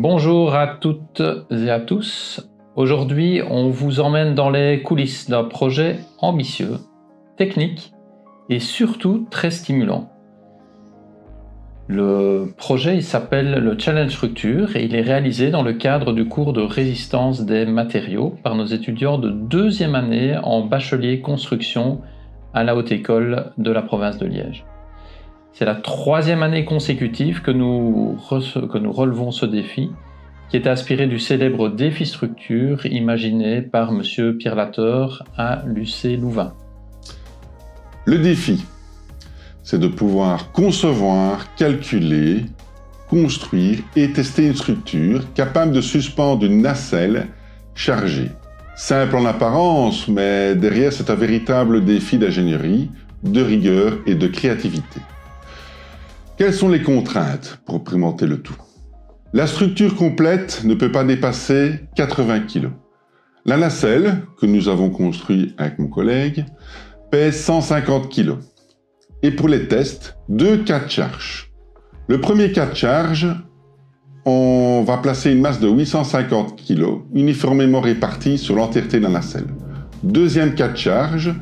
Bonjour à toutes et à tous. Aujourd'hui, on vous emmène dans les coulisses d'un projet ambitieux, technique et surtout très stimulant. Le projet il s'appelle le Challenge Structure et il est réalisé dans le cadre du cours de résistance des matériaux par nos étudiants de deuxième année en bachelier construction à la Haute École de la province de Liège. C'est la troisième année consécutive que nous relevons ce défi, qui est inspiré du célèbre défi structure imaginé par M. Pierre Lateur à l'UC Louvain. Le défi, c'est de pouvoir concevoir, calculer, construire et tester une structure capable de suspendre une nacelle chargée. Simple en apparence, mais derrière c'est un véritable défi d'ingénierie, de rigueur et de créativité. Quelles sont les contraintes pour pimenter le tout? La structure complète ne peut pas dépasser 80 kg. La nacelle, que nous avons construite avec mon collègue, pèse 150 kg. Et pour les tests, 2 cas de charge. Le premier cas de charge, on va placer une masse de 850 kg, uniformément répartie sur l'entièreté de la nacelle. Deuxième cas de charge,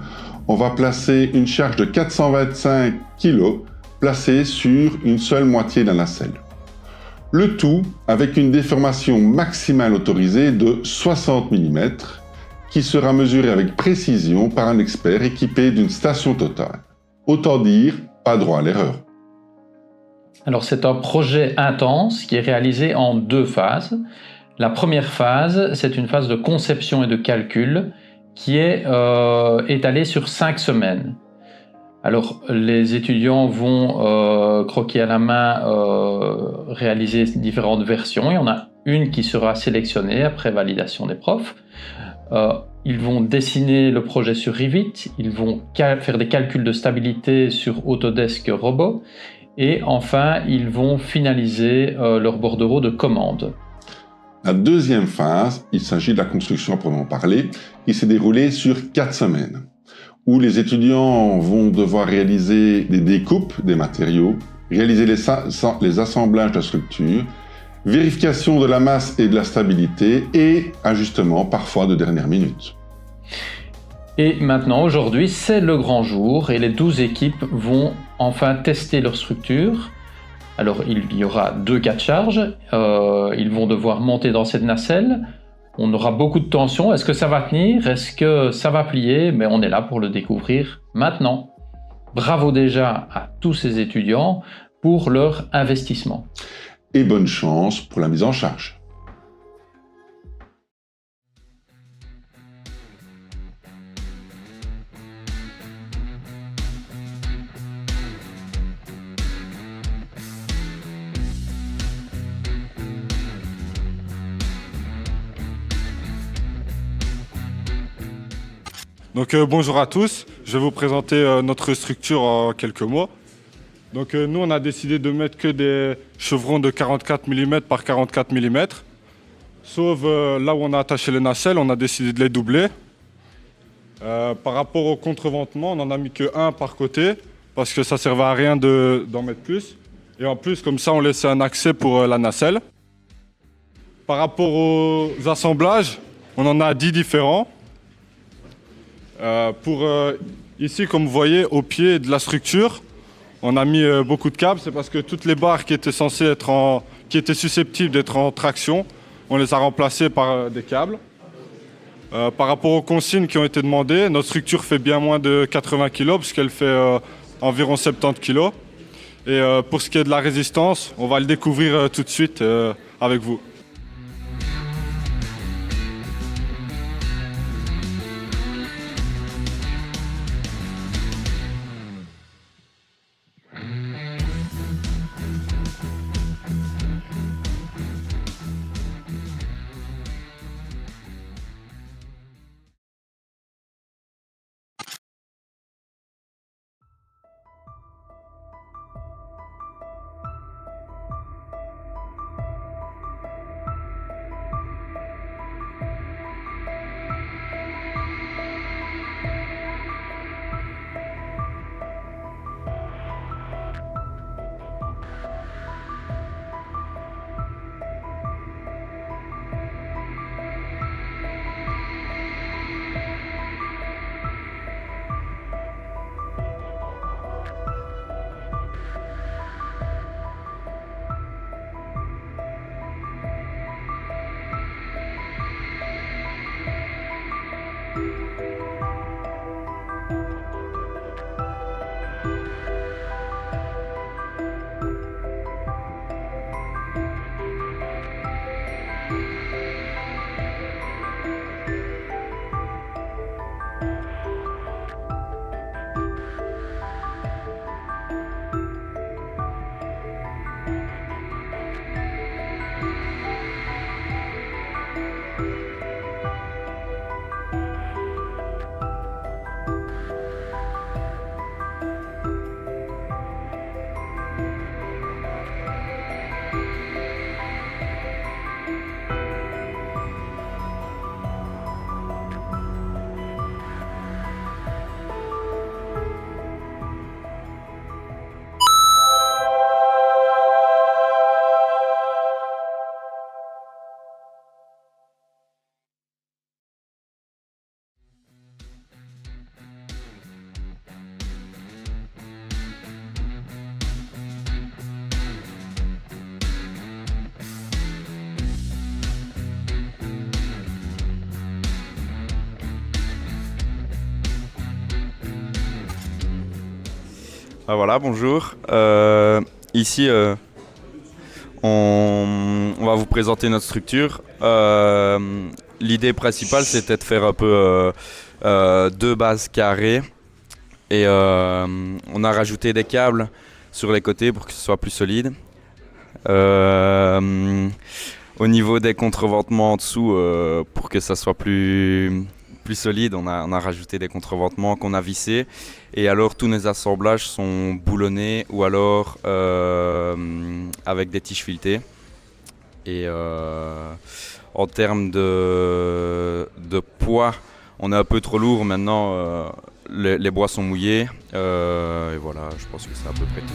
on va placer une charge de 425 kg, placée sur une seule moitié de la nacelle. Le tout avec une déformation maximale autorisée de 60 mm, qui sera mesurée avec précision par un expert équipé d'une station totale. Autant dire, pas droit à l'erreur. Alors c'est un projet intense qui est réalisé en 2 phases. La première phase, c'est une phase de conception et de calcul qui est étalée sur 5 semaines. Alors les étudiants vont croquer à la main réaliser différentes versions. Il y en a une qui sera sélectionnée après validation des profs. Ils vont dessiner le projet sur Revit, ils vont faire des calculs de stabilité sur Autodesk Robot et enfin ils vont finaliser leur bordereau de commande. La deuxième phase, il s'agit de la construction à proprement parler, qui s'est déroulée sur 4 semaines, où les étudiants vont devoir réaliser des découpes des matériaux, réaliser les assemblages de la structure, vérification de la masse et de la stabilité et ajustement parfois de dernière minute. Et maintenant, aujourd'hui, c'est le grand jour et les 12 équipes vont enfin tester leur structure. Alors, il y aura 2 cas de charge. Ils vont devoir monter dans cette nacelle. On aura beaucoup de tension. Est-ce que ça va tenir? Est-ce que ça va plier? Mais on est là pour le découvrir maintenant. Bravo déjà à tous ces étudiants pour leur investissement. Et bonne chance pour la mise en charge. Donc bonjour à tous, je vais vous présenter notre structure en quelques mots. Donc nous on a décidé de mettre que des chevrons de 44 mm par 44 mm. Sauf là où on a attaché les nacelles, on a décidé de les doubler. Par rapport au contreventement, on n'en a mis que un par côté parce que ça ne servait à rien d'en mettre plus. Et en plus comme ça on laissait un accès pour la nacelle. Par rapport aux assemblages, on en a 10 différents. Ici, comme vous voyez, au pied de la structure, on a mis beaucoup de câbles. C'est parce que toutes les barres qui étaient qui étaient susceptibles d'être en traction, on les a remplacées par des câbles. Par rapport aux consignes qui ont été demandées, notre structure fait bien moins de 80 kg, puisqu'elle fait environ 70 kg. Et pour ce qui est de la résistance, on va le découvrir tout de suite avec vous. Voilà, bonjour. Ici, on va vous présenter notre structure. L'idée principale, c'était de faire un peu deux bases carrées. Et on a rajouté des câbles sur les côtés pour que ce soit plus solide. Au niveau des contreventements en dessous, pour que ça soit plus solide, on a rajouté des contreventements qu'on a vissés. Et alors tous nos assemblages sont boulonnés ou alors avec des tiges filetées. Et en termes de poids, on est un peu trop lourd maintenant. Les bois sont mouillés. Et voilà, je pense que c'est à peu près tout.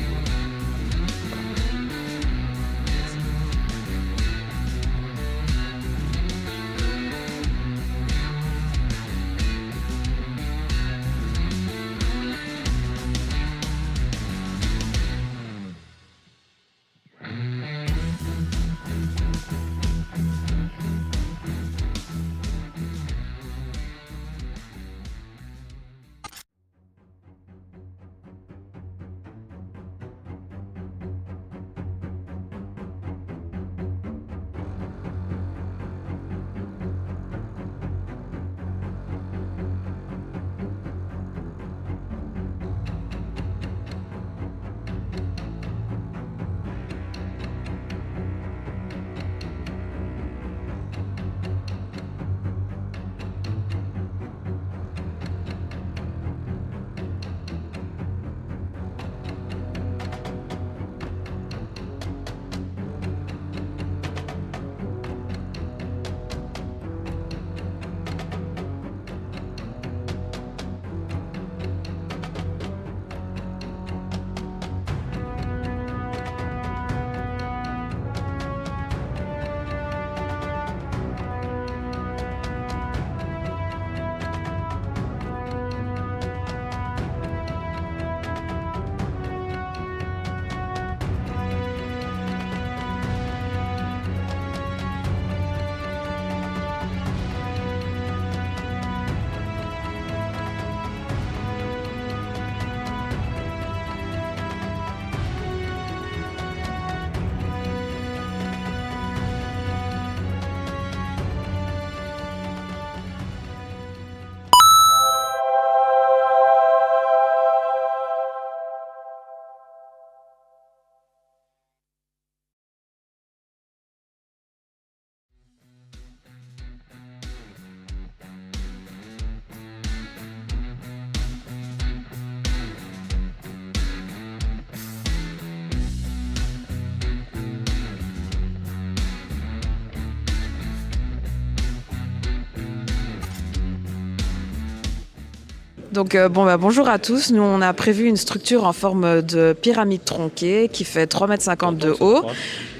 Donc bonjour à tous, nous on a prévu une structure en forme de pyramide tronquée qui fait 3,50 m de haut.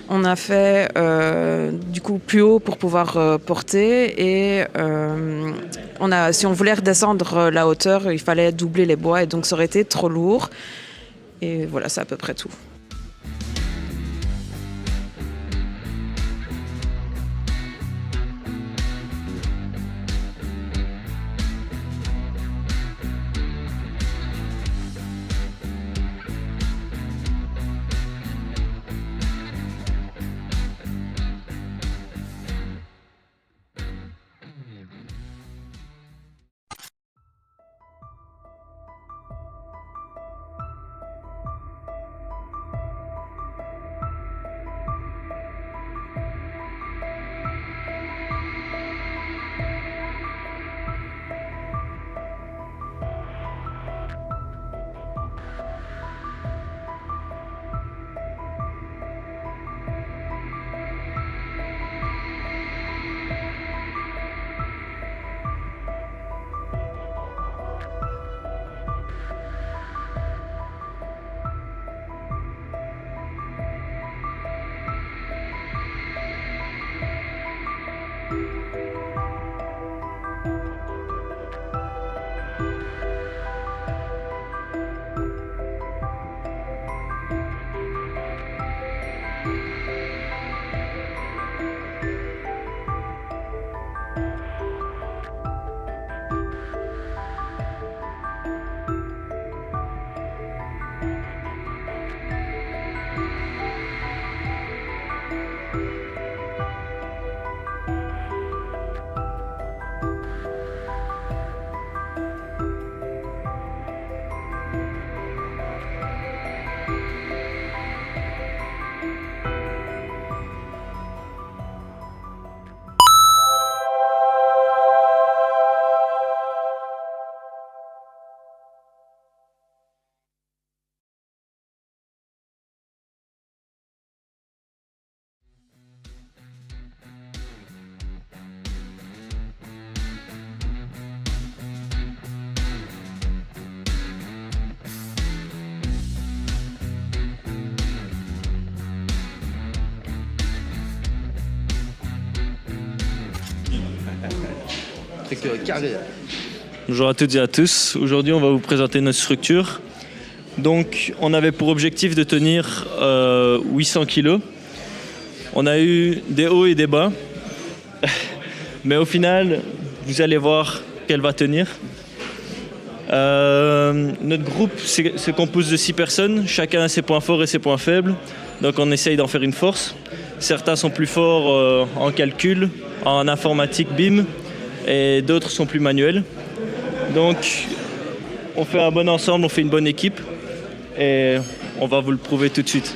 On a fait du coup plus haut pour pouvoir porter et si on voulait redescendre la hauteur, il fallait doubler les bois et donc ça aurait été trop lourd. Et voilà, c'est à peu près tout. carré. Bonjour à toutes et à tous. Aujourd'hui, on va vous présenter notre structure. Donc, on avait pour objectif de tenir 800 kg. On a eu des hauts et des bas. Mais au final, vous allez voir qu'elle va tenir. Notre groupe se compose de 6 personnes. Chacun a ses points forts et ses points faibles. Donc, on essaye d'en faire une force. Certains sont plus forts en calcul, en informatique BIM, et d'autres sont plus manuels. Donc, on fait un bon ensemble, on fait une bonne équipe. Et on va vous le prouver tout de suite.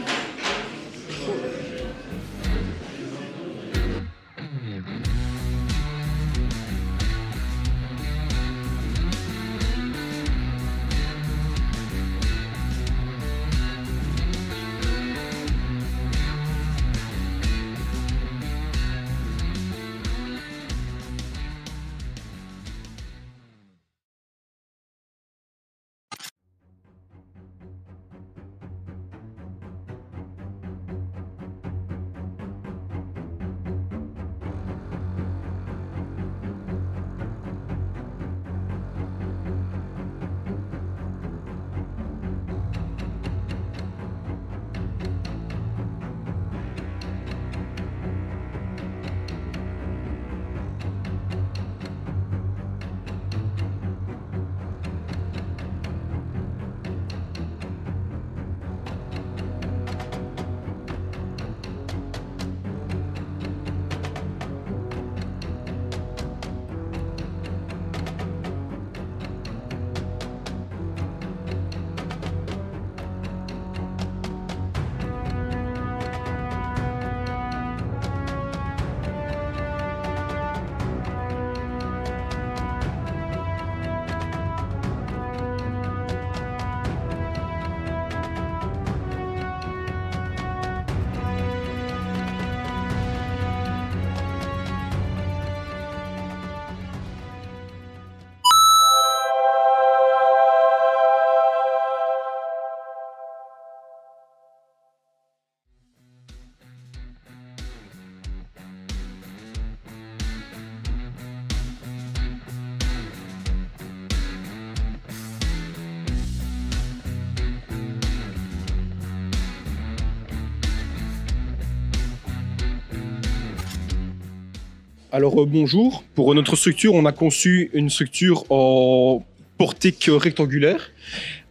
Alors bonjour, pour notre structure, on a conçu une structure en portique rectangulaire.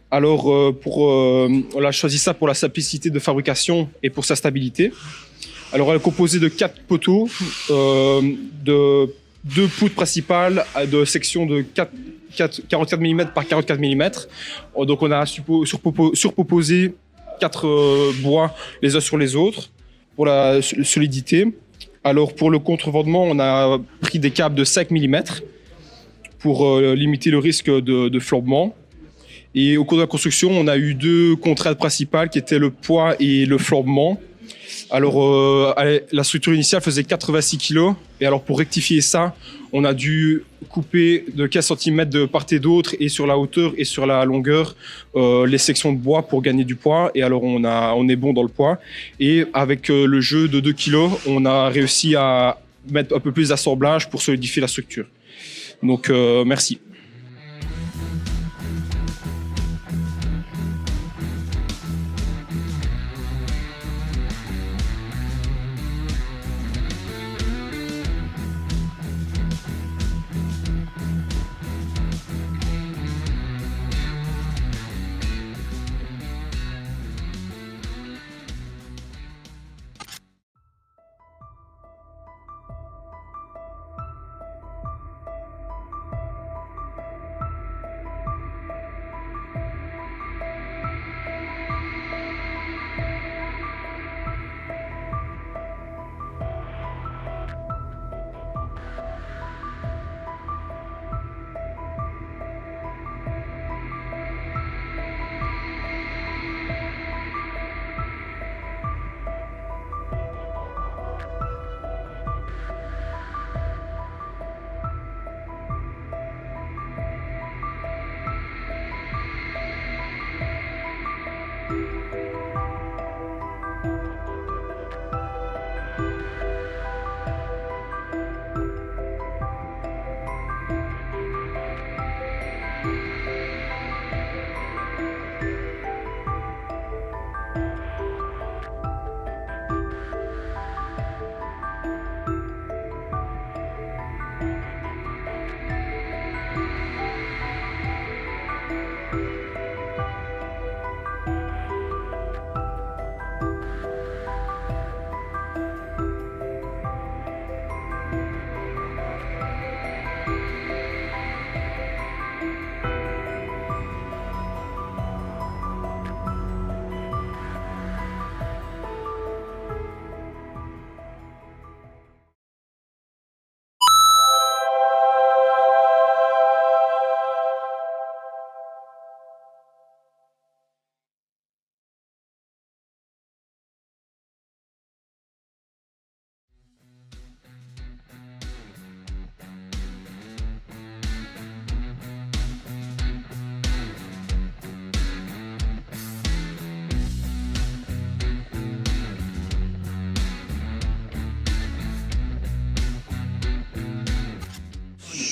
Alors on a choisi ça pour la simplicité de fabrication et pour sa stabilité. Alors elle est composée de 4 poteaux, de 2 poutres principales de section de 44 mm par 44 mm. Donc on a surposé 4 bois les uns sur les autres pour la solidité. Alors pour le contrevendement, on a pris des câbles de 5 mm pour limiter le risque de flambement. Et au cours de la construction, on a eu 2 contraintes principales qui étaient le poids et le flambement. Alors la structure initiale faisait 86 kg et alors pour rectifier ça, on a dû couper de 15 cm de part et d'autre et sur la hauteur et sur la longueur les sections de bois pour gagner du poids. Et alors on est bon dans le poids. Et avec le jeu de 2 kg, on a réussi à mettre un peu plus d'assemblage pour solidifier la structure. Donc merci.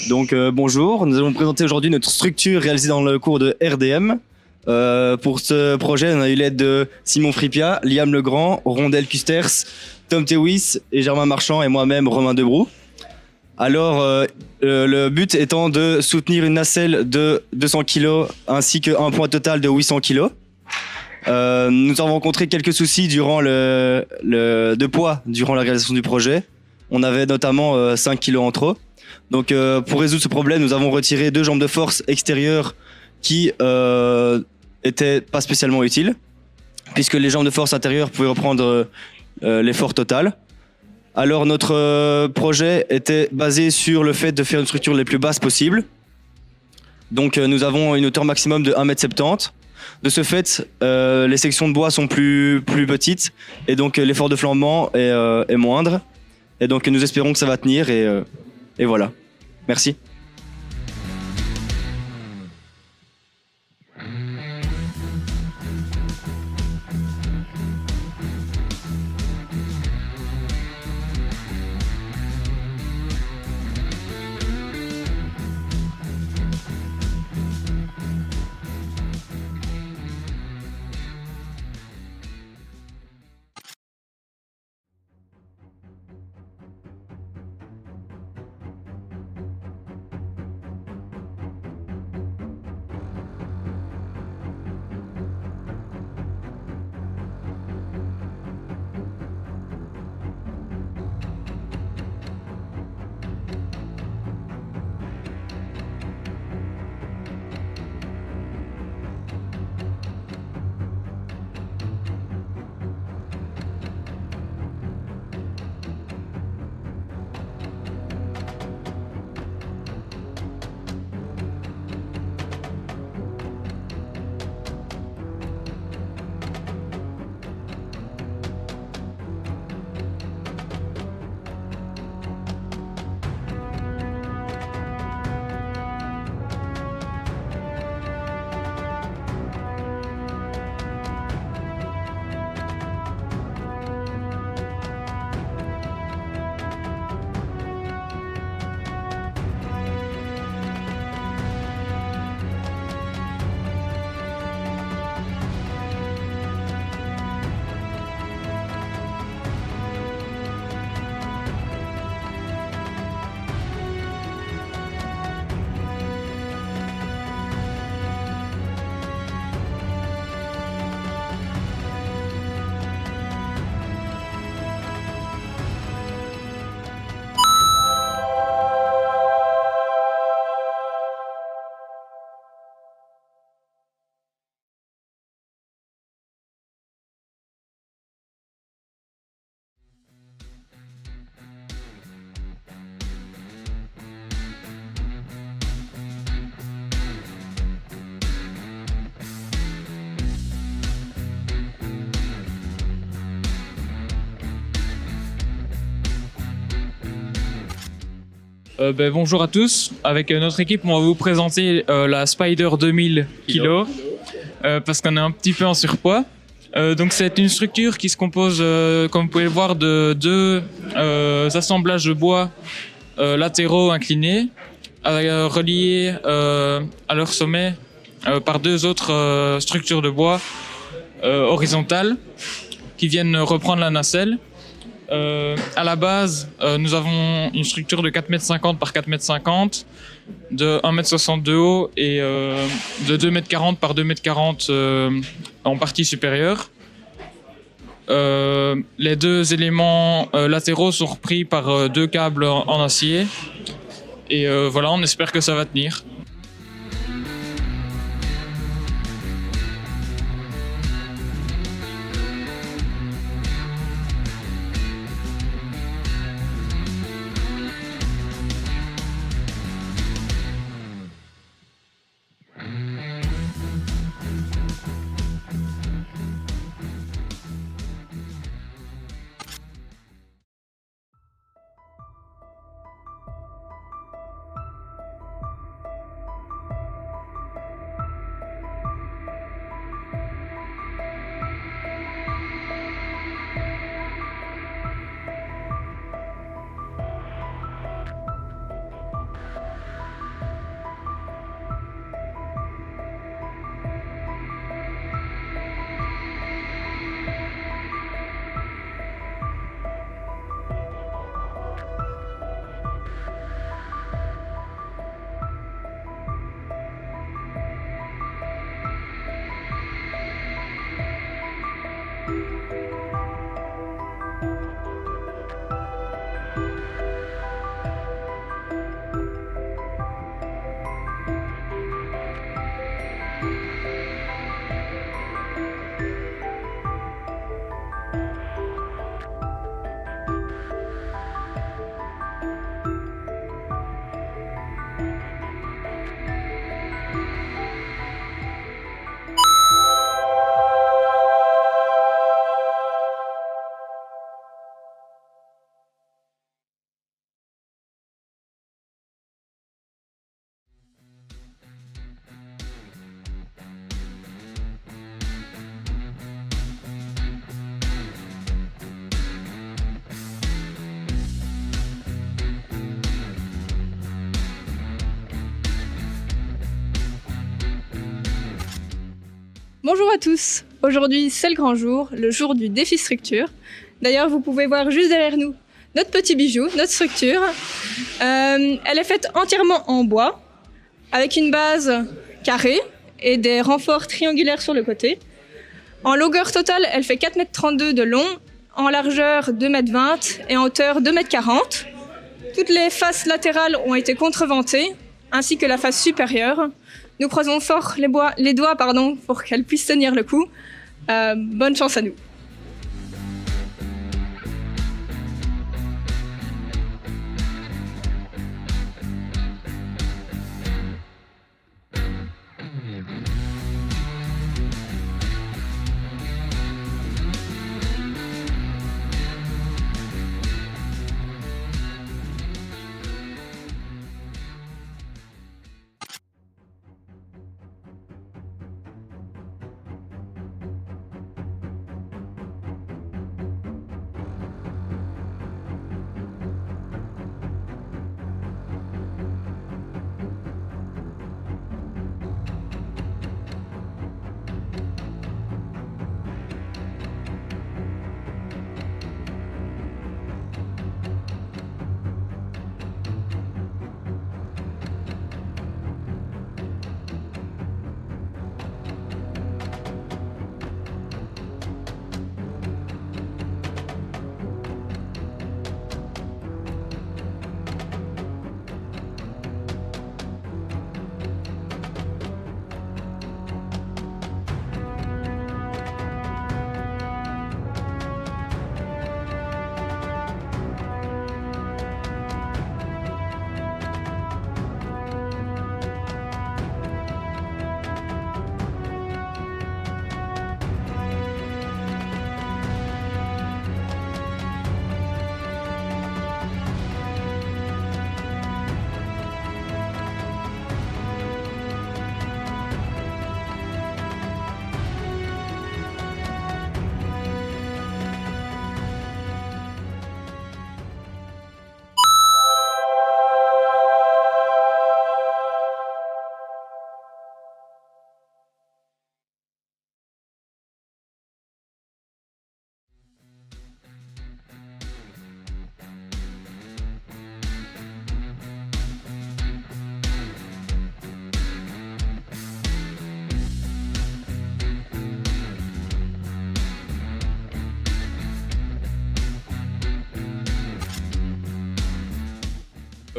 Donc bonjour, nous allons présenter aujourd'hui notre structure réalisée dans le cours de RDM. Pour ce projet, on a eu l'aide de Simon Fripia, Liam Legrand, Rondel Custers, Tom Tewis et Germain Marchand et moi-même Romain Debroux. Alors le but étant de soutenir une nacelle de 200 kg ainsi qu'un poids total de 800 kg. Nous avons rencontré quelques soucis de poids durant la réalisation du projet. On avait notamment 5 kg en trop. Donc pour résoudre ce problème, nous avons retiré 2 jambes de force extérieures qui étaient pas spécialement utiles, puisque les jambes de force intérieures pouvaient reprendre l'effort total. Alors notre projet était basé sur le fait de faire une structure les plus basses possible. Donc nous avons une hauteur maximum de 1,70 m. De ce fait, les sections de bois sont plus petites et donc l'effort de flambement est moindre. Et donc nous espérons que ça va tenir et voilà. Merci. Bonjour à tous, avec notre équipe on va vous présenter la Spider 2000 kg parce qu'on est un petit peu en surpoids. Donc c'est une structure qui se compose, comme vous pouvez le voir, de 2 assemblages de bois latéraux inclinés, reliés à leur sommet par 2 autres structures de bois horizontales qui viennent reprendre la nacelle. À la base, nous avons une structure de 4,50 m par 4,50 m, de 1,60 m de haut et de 2,40 m par 2,40 m en partie supérieure. Les 2 éléments latéraux sont repris par 2 câbles en acier. Et voilà, on espère que ça va tenir. Bonjour à tous. Aujourd'hui, c'est le grand jour, le jour du défi structure. D'ailleurs, vous pouvez voir juste derrière nous notre petit bijou, notre structure. Elle est faite entièrement en bois, avec une base carrée et des renforts triangulaires sur le côté. En longueur totale, elle fait 4,32 m de long, en largeur 2,20 m et en hauteur 2,40 m. Toutes les faces latérales ont été contreventées, ainsi que la face supérieure. Nous croisons fort les doigts pour qu'elle puisse tenir le coup. Bonne chance à nous.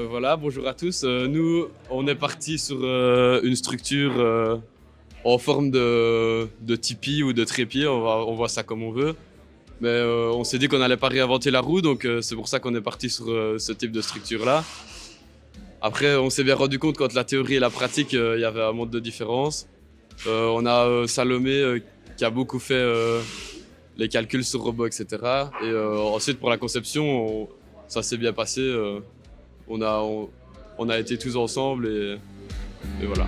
Voilà, bonjour à tous. Nous, on est parti sur une structure en forme de tipi ou de trépied, on voit ça comme on veut. Mais on s'est dit qu'on n'allait pas réinventer la roue, donc c'est pour ça qu'on est parti sur ce type de structure-là. Après, on s'est bien rendu compte qu'entre la théorie et la pratique, il y avait un monde de différence. On a Salomé qui a beaucoup fait les calculs sur robot, etc. Et ensuite, pour la conception, ça s'est bien passé. On a été tous ensemble et voilà.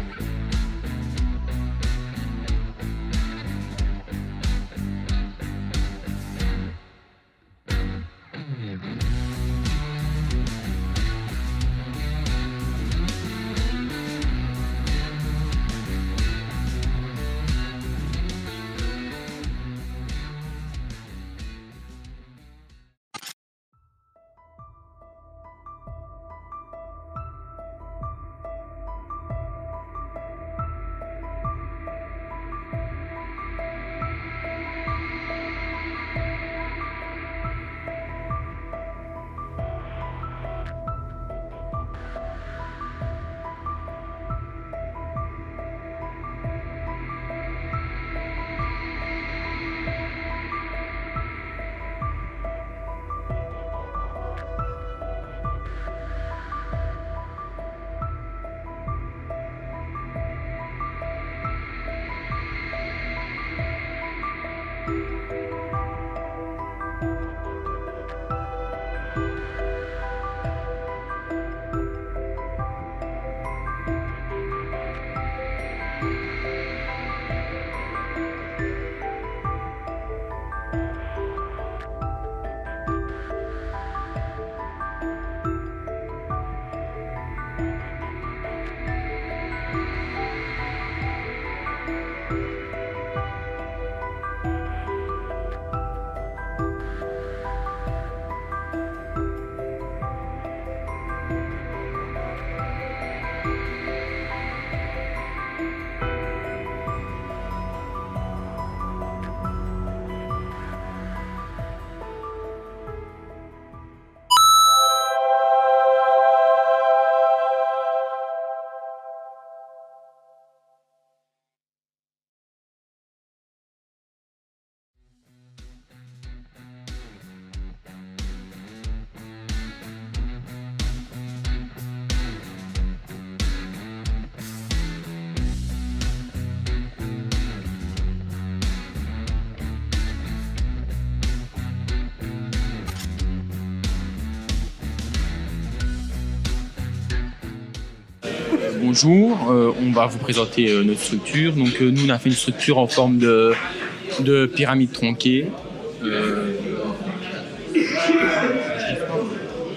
Bonjour, on va vous présenter notre structure. Donc nous on a fait une structure en forme de pyramide tronquée.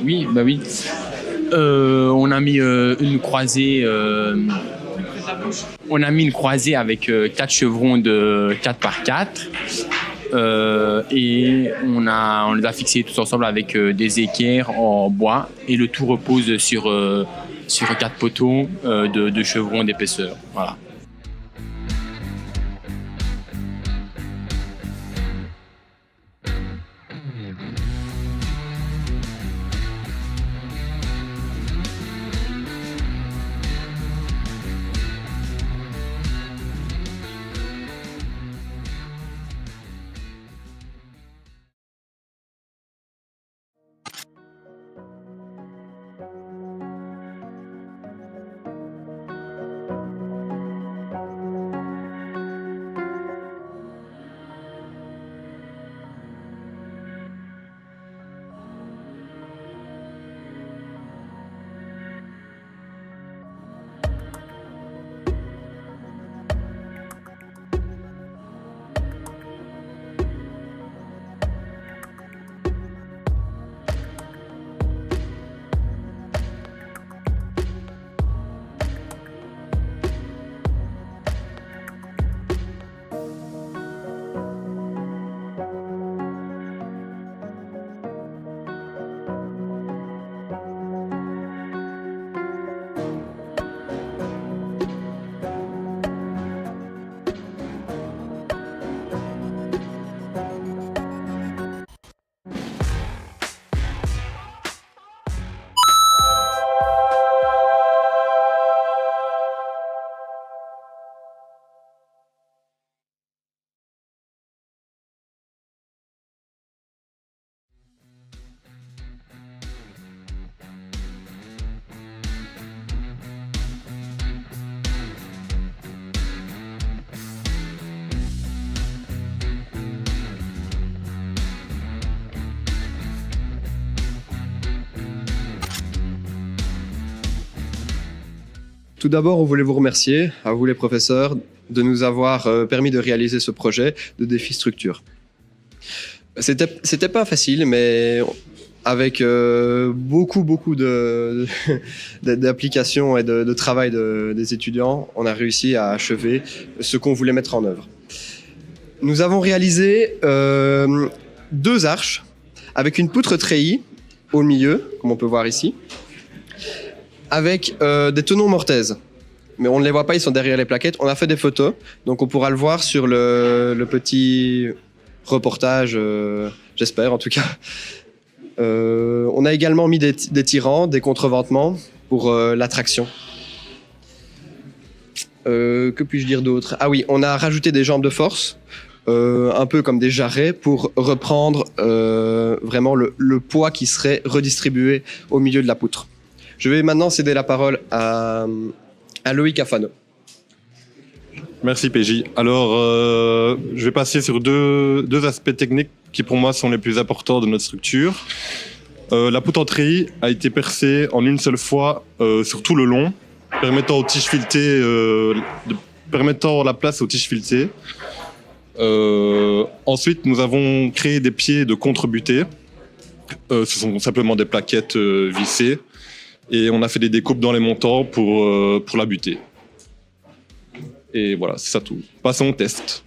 Oui, bah oui. On a mis une croisée. On a mis une croisée avec 4 chevrons de 4 par 4. Et on les a fixés tous ensemble avec des équerres en bois. Et le tout repose sur 4 poteaux de chevrons d'épaisseur. Voilà. Tout d'abord, on voulait vous remercier, à vous les professeurs, de nous avoir permis de réaliser ce projet de défi structure. C'était pas facile, mais avec beaucoup d'applications et de travail des étudiants, on a réussi à achever ce qu'on voulait mettre en œuvre. Nous avons réalisé 2 arches avec une poutre treillis au milieu, comme on peut voir ici, avec des tenons mortaises. Mais on ne les voit pas, ils sont derrière les plaquettes. On a fait des photos, donc on pourra le voir sur le petit reportage, j'espère en tout cas. On a également mis des tirants, des contreventements pour l'attraction. Que puis-je dire d'autre? Ah oui, on a rajouté des jambes de force, un peu comme des jarrets, pour reprendre vraiment le poids qui serait redistribué au milieu de la poutre. Je vais maintenant céder la parole à Loïc Afano. Merci PJ. Alors, je vais passer sur deux aspects techniques qui pour moi sont les plus importants de notre structure. La poutre en treillis a été percée en une seule fois sur tout le long, permettant aux tiges filetées, permettant la place aux tiges filetées. Ensuite, nous avons créé des pieds de contre-butée. Ce sont simplement des plaquettes vissées. Et on a fait des découpes dans les montants pour la butée. Et voilà, c'est ça tout. Passons au test.